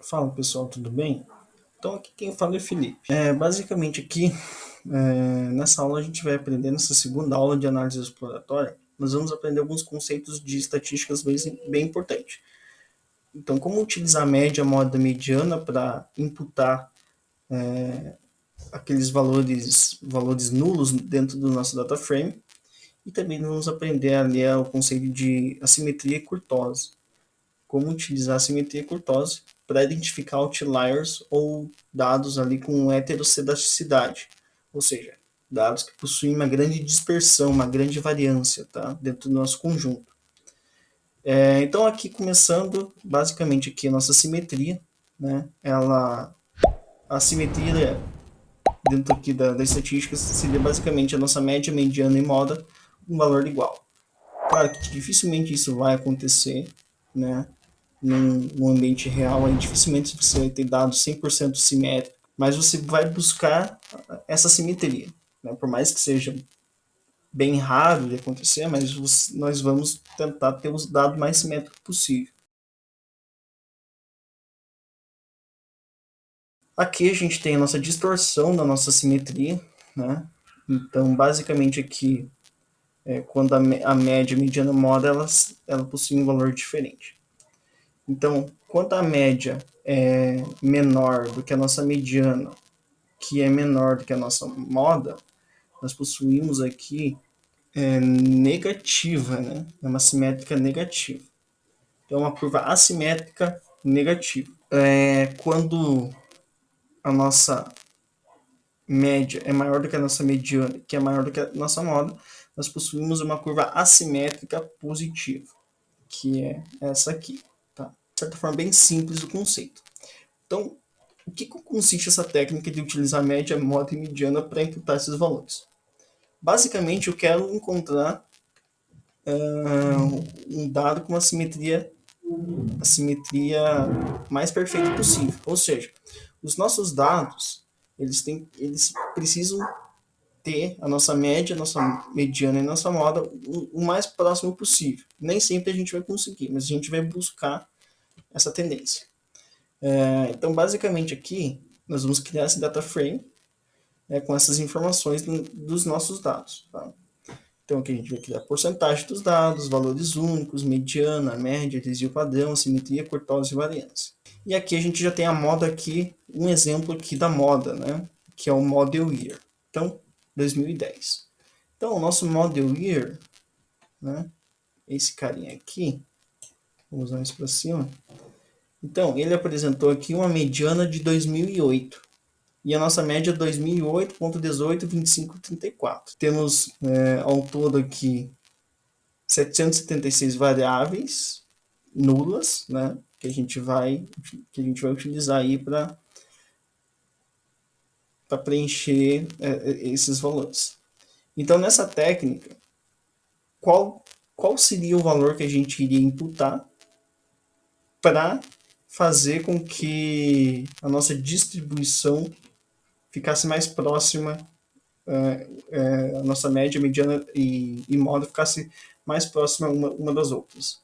Fala pessoal, tudo bem? Então aqui quem fala é Felipe. Basicamente aqui, nessa aula a gente vai aprender, nessa segunda aula de análise exploratória, nós vamos aprender alguns conceitos de estatísticas bem importantes. Então, como utilizar a média, a moda, a mediana para imputar aqueles valores nulos dentro do nosso data frame. E também vamos aprender ali o conceito de assimetria e kurtosa. Como utilizar a simetria kurtosa para identificar outliers ou dados ali com heterocedaticidade, ou seja, dados que possuem uma grande dispersão, uma grande variância, tá, dentro do nosso conjunto. Então aqui começando basicamente aqui a nossa simetria, né? A simetria dentro aqui da estatística seria basicamente a nossa média, mediana e moda um valor igual. Claro que dificilmente isso vai acontecer, né? Num ambiente real, aí dificilmente você vai ter dados 100% simétricos, mas você vai buscar essa simetria. Né? Por mais que seja bem raro de acontecer, mas nós vamos tentar ter os dados mais simétricos possível. Aqui a gente tem a nossa distorção da nossa simetria, né? Então, basicamente aqui, quando a média, a mediana, a moda, ela possui um valor diferente. Então, quando a média é menor do que a nossa mediana, que é menor do que a nossa moda, nós possuímos aqui negativa, né? É uma simétrica negativa. Então, é uma curva assimétrica negativa. Quando a nossa média é maior do que a nossa mediana, que é maior do que a nossa moda, nós possuímos uma curva assimétrica positiva, que é essa aqui. Tá? De certa forma, bem simples o conceito. Então, o que consiste essa técnica de utilizar média, moda e mediana para imputar esses valores? Basicamente, eu quero encontrar um dado com uma simetria, a simetria mais perfeita possível. Ou seja, os nossos dados eles precisam ter a nossa média, a nossa mediana e a nossa moda o mais próximo possível. Nem sempre a gente vai conseguir, mas a gente vai buscar essa tendência. Então, basicamente aqui, nós vamos criar esse data frame com essas informações dos nossos dados. Tá? Então aqui a gente vai criar a porcentagem dos dados, valores únicos, mediana, média, desvio padrão, simetria, kurtosa e variância. E aqui a gente já tem a moda aqui, um exemplo aqui da moda, né? Que é o Model Year. Então, 2010. Então, o nosso Model Year, né? Esse carinha aqui, vamos usar isso para cima. Então, ele apresentou aqui uma mediana de 2008. E a nossa média é 2008.182534. Temos ao todo aqui 776 variáveis nulas, né, que a gente vai utilizar aí para preencher esses valores. Então, nessa técnica, qual, qual seria o valor que a gente iria imputar para fazer com que a nossa distribuição ficasse mais próxima, a nossa média, mediana e moda ficasse mais próxima uma das outras.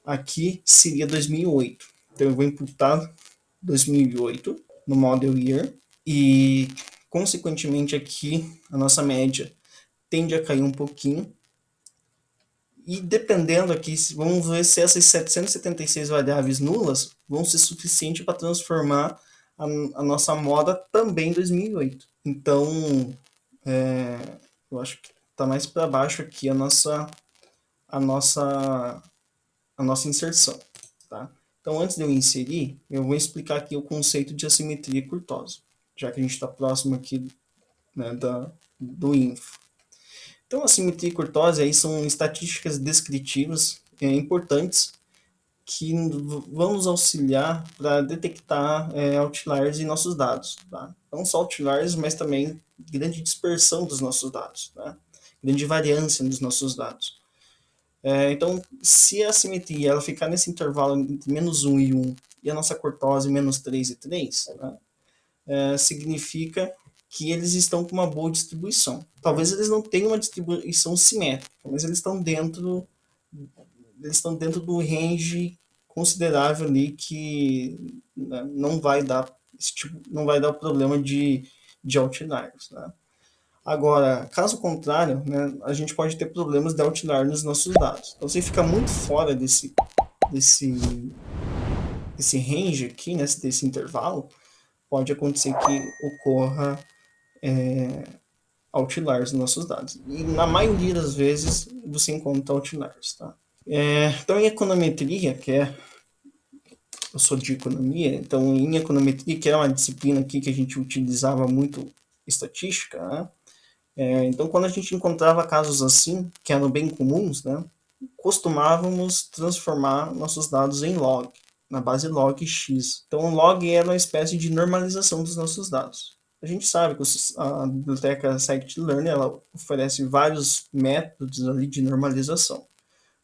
Aqui seria 2008. Então eu vou imputar 2008 no Model Year e, consequentemente, aqui a nossa média tende a cair um pouquinho. E dependendo aqui, vamos ver se essas 776 variáveis nulas vão ser suficientes para transformar a nossa moda também em 2008. Então, eu acho que está mais para baixo aqui a nossa, a nossa inserção. Tá? Então, antes de eu inserir, eu vou explicar aqui o conceito de assimetria kurtosa, já que a gente está próximo aqui, né, do info. Então, assimetria e kurtosa aí são estatísticas descritivas importantes que vão nos auxiliar para detectar outliers em nossos dados. Tá? Não só outliers, mas também grande dispersão dos nossos dados, tá? Grande variância nos nossos dados. Então, se a assimetria ela ficar nesse intervalo entre menos 1 e 1 e a nossa kurtosa menos 3 e 3, né, significa que eles estão com uma boa distribuição. Talvez eles não tenham uma distribuição simétrica, mas eles estão dentro do range considerável ali que, né, não vai dar esse tipo, não vai dar o problema de outliers, né? Agora, caso contrário, né, a gente pode ter problemas de outlier nos nossos dados. Então, se fica muito fora desse, desse range aqui, né, desse intervalo, pode acontecer que ocorra outliers nos nossos dados. E na maioria das vezes você encontra outliers, tá? Então, em econometria, eu sou de economia, então em econometria, que é uma disciplina aqui que a gente utilizava muito estatística, né? Então, quando a gente encontrava casos assim, que eram bem comuns, né, costumávamos transformar nossos dados em log, na base log x. Então, o log era uma espécie de normalização dos nossos dados. A gente sabe que a biblioteca scikit-learn ela oferece vários métodos ali de normalização,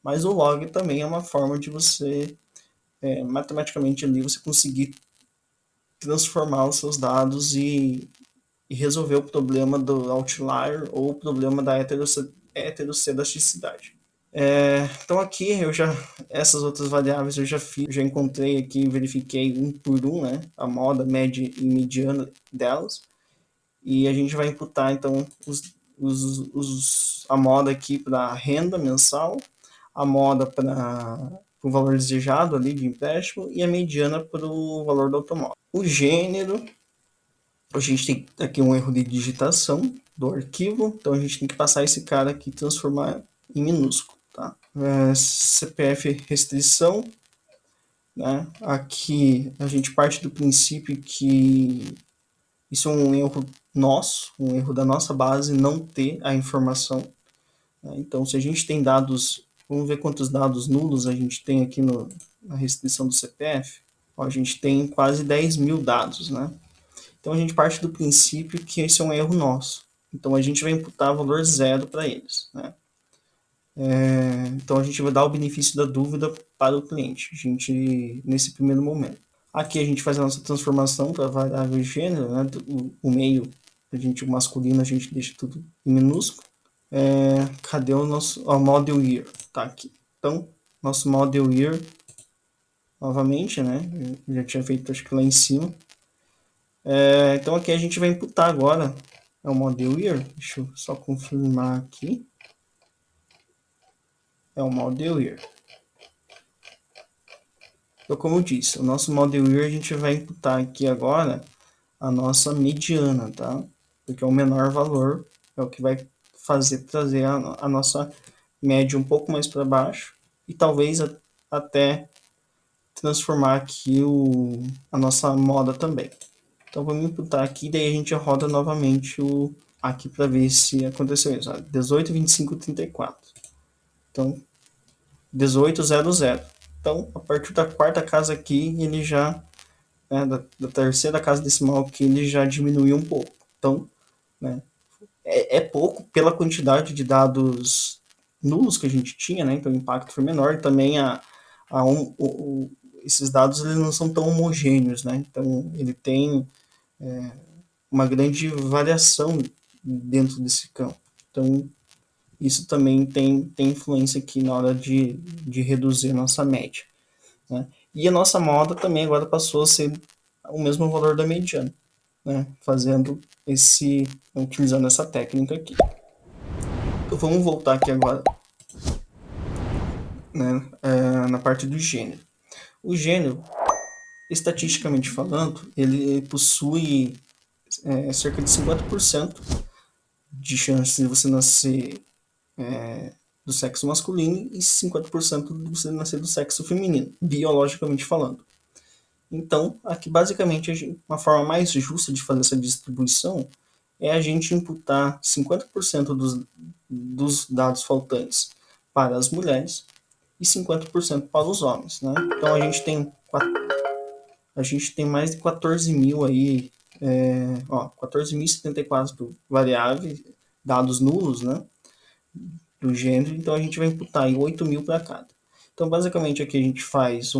mas o log também é uma forma de você, matematicamente ali, você conseguir transformar os seus dados e resolver o problema do outlier ou o problema da heterocedaticidade. Então aqui essas outras variáveis eu já fiz, já encontrei aqui, verifiquei um por um, né, a moda, média e mediana delas, e a gente vai imputar então a moda aqui para renda mensal, a moda para o valor desejado ali de empréstimo e a mediana para o valor do automóvel. O gênero, a gente tem aqui um erro de digitação do arquivo, então a gente tem que passar esse cara aqui e transformar em minúsculo, tá? CPF restrição, né? Aqui a gente parte do princípio que isso é um erro nosso, um erro da nossa base não ter a informação, né? Então, se a gente tem dados, vamos ver quantos dados nulos a gente tem aqui na restrição do CPF. Ó, a gente tem quase 10 mil dados, né? Então a gente parte do princípio que esse é um erro nosso. Então a gente vai imputar valor zero para eles, né? Então a gente vai dar o benefício da dúvida para o cliente, a gente nesse primeiro momento. Aqui a gente faz a nossa transformação para a variável gênero, né? O meio, o masculino a gente deixa tudo em minúsculo. Cadê o nosso model year? Tá aqui. Então nosso model year, novamente, né? Eu já tinha feito acho que lá em cima. Então aqui a gente vai imputar agora é o model year. Deixa eu só confirmar aqui. É o model year. Então, como eu disse, o nosso model year a gente vai imputar aqui agora a nossa mediana, tá? Porque é o menor valor, é o que vai trazer a nossa média um pouco mais para baixo e talvez até transformar aqui a nossa moda também. Então vamos imputar aqui, daí a gente roda novamente aqui para ver se aconteceu isso. 18, 25, 34. Então, 1800. Então, a partir da quarta casa aqui, ele já, né, da terceira casa decimal aqui, ele já diminuiu um pouco. Então, né, é pouco pela quantidade de dados nulos que a gente tinha, né? Então o impacto foi menor. E também esses dados eles não são tão homogêneos, né? Então ele tem uma grande variação dentro desse campo. Então isso também tem influência aqui na hora de reduzir a nossa média, né? E a nossa moda também agora passou a ser o mesmo valor da mediana, né? Utilizando essa técnica aqui. Então vamos voltar aqui agora, né, na parte do gênero. O gênero, estatisticamente falando, ele possui cerca de 50% de chance de você nascer do sexo masculino e 50% de você nascer do sexo feminino, biologicamente falando. Então, aqui basicamente uma forma mais justa de fazer essa distribuição é a gente imputar 50% dos dados faltantes para as mulheres e 50% para os homens, né? Então a gente tem mais de 14 mil aí, 14.074 variáveis, dados nulos, né? Do gênero, então a gente vai imputar aí 8 mil para cada. Então, basicamente, aqui a gente faz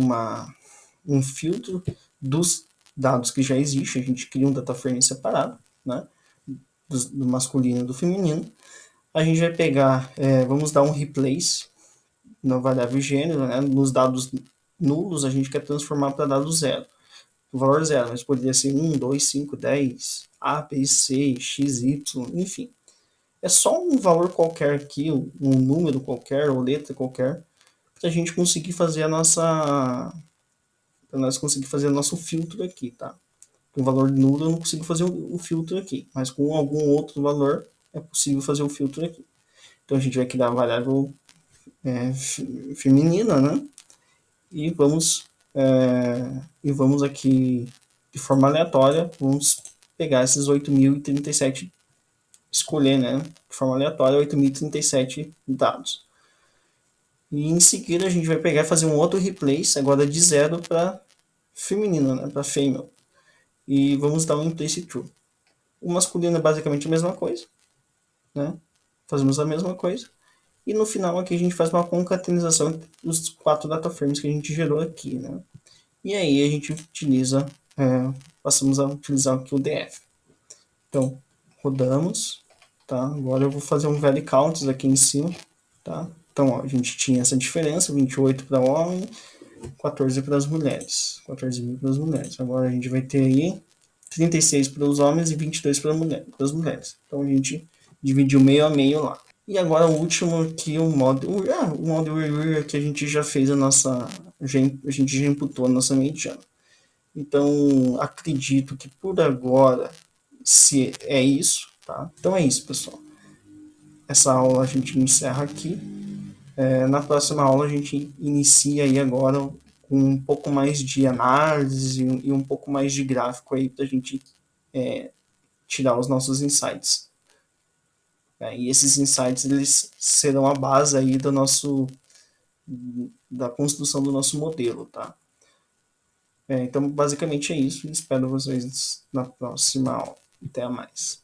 um filtro dos dados que já existem, a gente cria um data frame separado, né? Do masculino e do feminino. A gente vai pegar, vamos dar um replace na variável gênero, né? Nos dados nulos a gente quer transformar para dados zero. O valor zero, mas poderia ser 1, 2, 5, 10, A, B, C, X, Y, enfim. É só um valor qualquer aqui, um número qualquer, ou letra qualquer, para a gente conseguir fazer a nossa. Para nós conseguir fazer o nosso filtro aqui, tá? Com o valor nulo eu não consigo fazer o filtro aqui, mas com algum outro valor é possível fazer o filtro aqui. Então a gente vai criar a variável feminina, né? E vamos aqui de forma aleatória, vamos pegar esses 8.037, escolher, né? De forma aleatória, 8.037 dados. E em seguida a gente vai pegar e fazer um outro replace, agora de zero para feminino, né? Para female. E vamos dar um replace true. O masculino é basicamente a mesma coisa, né? Fazemos a mesma coisa. E no final aqui a gente faz uma concatenação dos 4 data frames que a gente gerou aqui, né? E aí a gente utiliza, passamos a utilizar aqui o DF. Então, rodamos, tá? Agora eu vou fazer um value counts aqui em cima, tá? Então, ó, a gente tinha essa diferença, 28 para homem, 14 para as mulheres. 14.000 para as mulheres. Agora a gente vai ter aí 36 para os homens e 22 para as mulheres. Então a gente dividiu meio a meio lá. E agora o último aqui, o model que a gente já fez a gente já imputou a nossa mediana. Então acredito que por agora, se é isso, tá? Então é isso, pessoal. Essa aula a gente encerra aqui. Na próxima aula a gente inicia aí agora com um pouco mais de análise e um pouco mais de gráfico aí para a gente tirar os nossos insights. E esses insights eles serão a base aí da construção do nosso modelo, tá? Então basicamente é isso. Espero vocês na próxima aula. Até mais.